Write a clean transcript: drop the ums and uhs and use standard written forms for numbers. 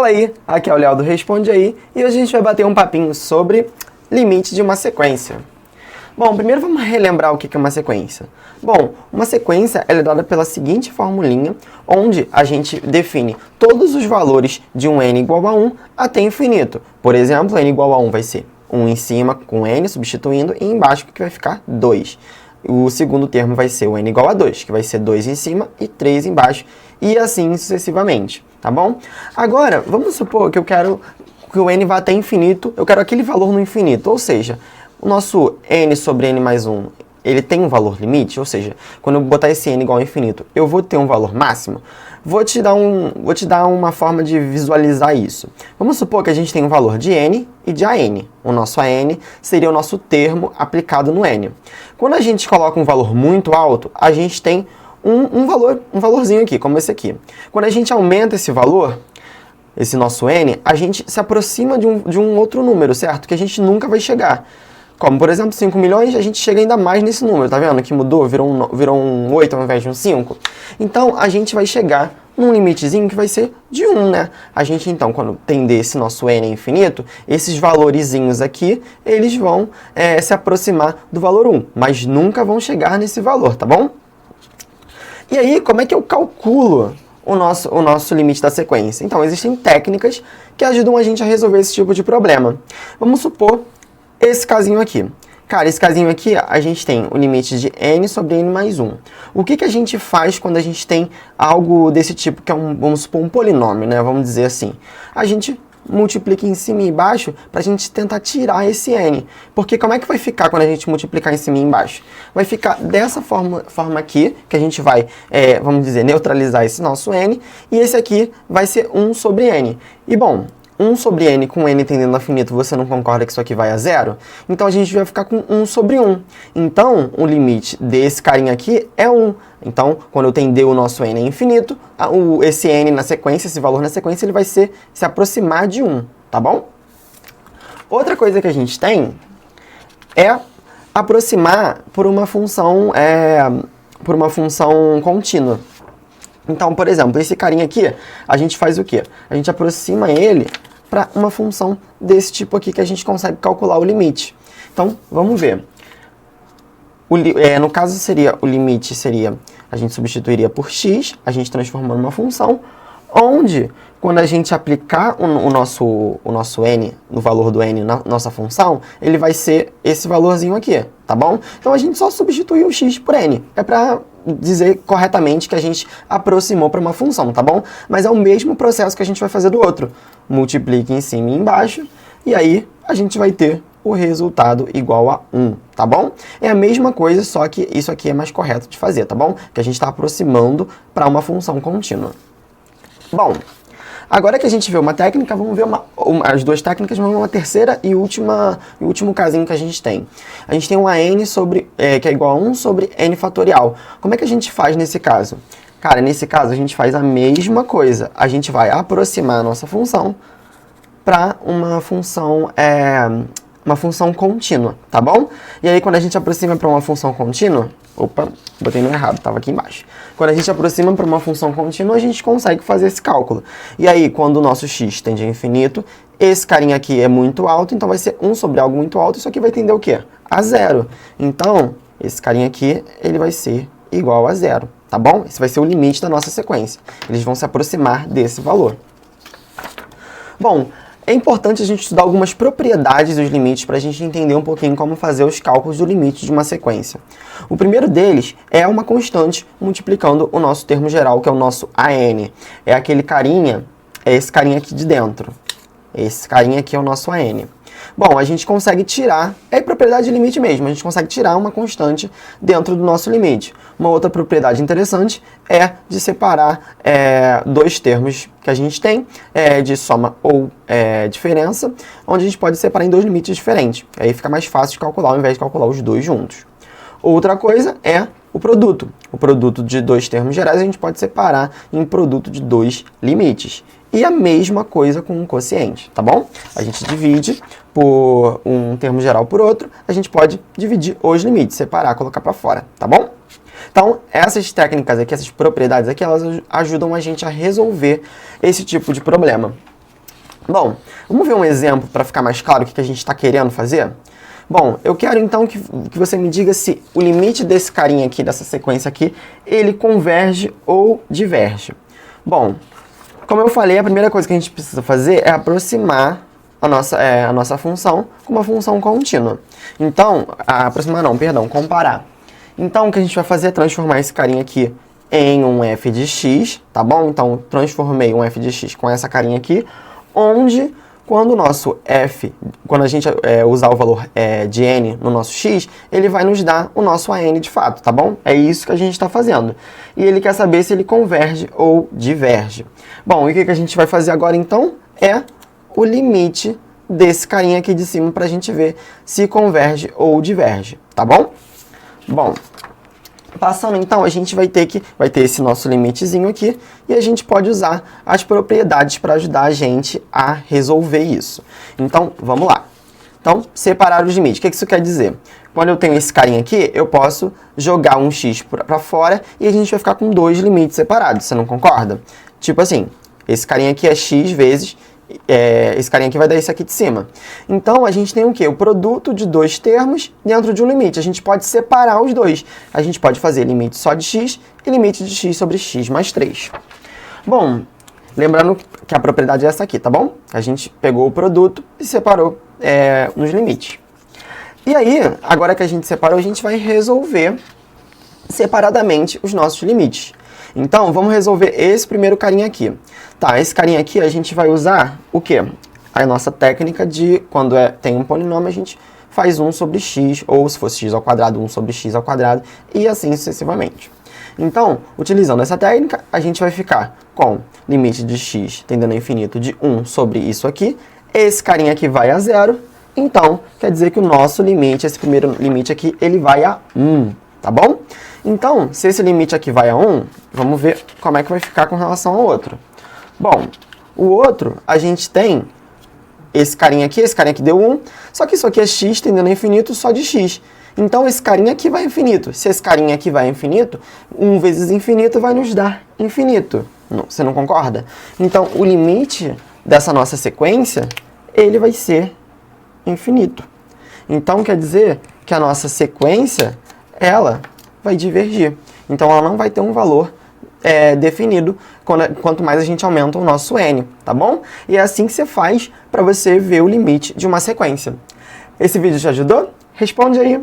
Fala aí, aqui é o Léo do Responde Aí e hoje a gente vai bater um papinho sobre limite de uma sequência. Bom, primeiro vamos relembrar o que é uma sequência. Bom, uma sequência ela é dada pela seguinte formulinha, onde a gente define todos os valores de um n igual a 1 até infinito. Por exemplo, n igual a 1 vai ser 1 em cima com n substituindo e embaixo que vai ficar 2. O segundo termo vai ser o n igual a 2, que vai ser 2 em cima e 3 embaixo, e assim sucessivamente, tá bom? Agora, vamos supor que eu quero que o n vá até infinito, eu quero aquele valor no infinito, ou seja, o nosso n sobre n mais 1, ele tem um valor limite, ou seja, quando eu botar esse n igual a infinito, eu vou ter um valor máximo? Vou te dar uma forma de visualizar isso. Vamos supor que a gente tem um valor de n e de an. O nosso an seria o nosso termo aplicado no n. Quando a gente coloca um valor muito alto, a gente tem um valorzinho aqui, como esse aqui. Quando a gente aumenta esse valor, esse nosso n, a gente se aproxima de um outro número, certo? Que a gente nunca vai chegar. Como, por exemplo, 5 milhões, a gente chega ainda mais nesse número, tá vendo? Que mudou, virou um 8 ao invés de um 5. Então, a gente vai chegar num limitezinho que vai ser de 1, né? A gente, então, quando tender esse nosso n infinito, esses valorizinhos aqui, eles vão se aproximar do valor 1, mas nunca vão chegar nesse valor, tá bom? E aí, como é que eu calculo o nosso limite da sequência? Então, existem técnicas que ajudam a gente a resolver esse tipo de problema. Vamos supor esse casinho aqui. Cara, esse casinho aqui, a gente tem o limite de n sobre n mais 1. O que a gente faz quando a gente tem algo desse tipo, que é vamos supor, um polinômio, né? Vamos dizer assim. A gente multiplica em cima e embaixo para a gente tentar tirar esse n. Porque como é que vai ficar quando a gente multiplicar em cima e embaixo? Vai ficar dessa forma aqui, que a gente vai, vamos dizer, neutralizar esse nosso n, e esse aqui vai ser 1 sobre n. E bom, 1 sobre n com n tendendo a infinito, você não concorda que isso aqui vai a zero? Então a gente vai ficar com 1 sobre 1. Então, o limite desse carinha aqui é 1. Então, quando eu tender o nosso n a infinito, esse n na sequência, esse valor na sequência, ele vai se aproximar de 1, tá bom? Outra coisa que a gente tem é aproximar por uma função contínua. Então, por exemplo, esse carinha aqui, a gente faz o quê? A gente aproxima ele para uma função desse tipo aqui que a gente consegue calcular o limite. Então, vamos ver. No caso, o limite seria, a gente substituiria por x, a gente transformando uma função, onde, quando a gente aplicar o nosso n, no valor do n na nossa função, ele vai ser esse valorzinho aqui, tá bom? Então, a gente só substitui o x por n. É para dizer corretamente que a gente aproximou para uma função, tá bom? Mas é o mesmo processo que a gente vai fazer do outro. Multiplica em cima e embaixo, e aí a gente vai ter o resultado igual a 1, tá bom? É a mesma coisa, só que isso aqui é mais correto de fazer, tá bom? Que a gente está aproximando para uma função contínua. Bom, agora que a gente vê uma técnica, vamos ver as duas técnicas, vamos ver uma terceira e último casinho que a gente tem. A gente tem um an que é igual a 1 sobre n fatorial. Como é que a gente faz nesse caso? Cara, nesse caso a gente faz a mesma coisa. A gente vai aproximar a nossa função para uma função contínua, tá bom? E aí quando a gente aproxima para uma função contínua, opa, botei no errado, estava aqui embaixo. Quando a gente aproxima para uma função contínua, a gente consegue fazer esse cálculo. E aí, quando o nosso x tende a infinito, esse carinha aqui é muito alto, então vai ser 1 sobre algo muito alto, isso aqui vai tender o quê? A zero. Então, esse carinha aqui, ele vai ser igual a zero, tá bom? Esse vai ser o limite da nossa sequência. Eles vão se aproximar desse valor. Bom, é importante a gente estudar algumas propriedades dos limites para a gente entender um pouquinho como fazer os cálculos do limite de uma sequência. O primeiro deles é uma constante multiplicando o nosso termo geral, que é o nosso an. É aquele carinha, é esse carinha aqui de dentro. Esse carinha aqui é o nosso an. Bom, a gente consegue tirar, é propriedade de limite mesmo, a gente consegue tirar uma constante dentro do nosso limite. Uma outra propriedade interessante é de separar dois termos que a gente tem, de soma ou diferença, onde a gente pode separar em dois limites diferentes. Aí fica mais fácil de calcular ao invés de calcular os dois juntos. Outra coisa é o produto. O produto de dois termos gerais a gente pode separar em produto de dois limites. E a mesma coisa com um quociente, tá bom? A gente divide por um termo geral por outro, a gente pode dividir os limites, separar, colocar para fora, tá bom? Então, essas técnicas aqui, essas propriedades aqui, elas ajudam a gente a resolver esse tipo de problema. Bom, vamos ver um exemplo para ficar mais claro o que a gente está querendo fazer? Bom, eu quero então que você me diga se o limite desse carinha aqui, dessa sequência aqui, ele converge ou diverge. Bom, como eu falei, a primeira coisa que a gente precisa fazer é aproximar a nossa função com uma função contínua. Então, comparar. Então, o que a gente vai fazer é transformar esse carinha aqui em um f de x, tá bom? Então, transformei um f de x com essa carinha aqui, onde, quando o nosso f, quando a gente usar o valor de n no nosso x, ele vai nos dar o nosso an de fato, tá bom? É isso que a gente está fazendo. E ele quer saber se ele converge ou diverge. Bom, e o que a gente vai fazer agora, então? É o limite desse carinha aqui de cima para a gente ver se converge ou diverge, tá bom? Bom, passando então, a gente vai ter esse nosso limitezinho aqui e a gente pode usar as propriedades para ajudar a gente a resolver isso. Então, vamos lá. Então, separar os limites. O que isso quer dizer? Quando eu tenho esse carinha aqui, eu posso jogar um x para fora e a gente vai ficar com dois limites separados, você não concorda? Tipo assim, esse carinha aqui é x vezes esse carinha aqui vai dar esse aqui de cima. Então, a gente tem o quê? O produto de dois termos dentro de um limite. A gente pode separar os dois. A gente pode fazer limite só de x e limite de x sobre x mais 3. Bom, lembrando que a propriedade é essa aqui, tá bom? A gente pegou o produto e separou nos limites. E aí, agora que a gente separou, a gente vai resolver separadamente os nossos limites. Então, vamos resolver esse primeiro carinha aqui. Tá, esse carinha aqui a gente vai usar o quê? A nossa técnica de, quando tem um polinômio, a gente faz 1 sobre x, ou se fosse x ao quadrado, 1 sobre x ao quadrado, e assim sucessivamente. Então, utilizando essa técnica, a gente vai ficar com limite de x tendendo a infinito de 1 sobre isso aqui. Esse carinha aqui vai a 0, então, quer dizer que o nosso limite, esse primeiro limite aqui, ele vai a 1, tá bom? Então, se esse limite aqui vai a 1, vamos ver como é que vai ficar com relação ao outro. Bom, o outro, a gente tem esse carinha aqui deu 1, só que isso aqui é x tendendo a infinito só de x. Então, esse carinha aqui vai a infinito. Se esse carinha aqui vai a infinito, 1 vezes infinito vai nos dar infinito. Não, você não concorda? Então, o limite dessa nossa sequência, ele vai ser infinito. Então, quer dizer que a nossa sequência, ela vai divergir. Então, ela não vai ter um valor definido quanto mais a gente aumenta o nosso n, tá bom? E é assim que você faz para você ver o limite de uma sequência. Esse vídeo te ajudou? Responde aí!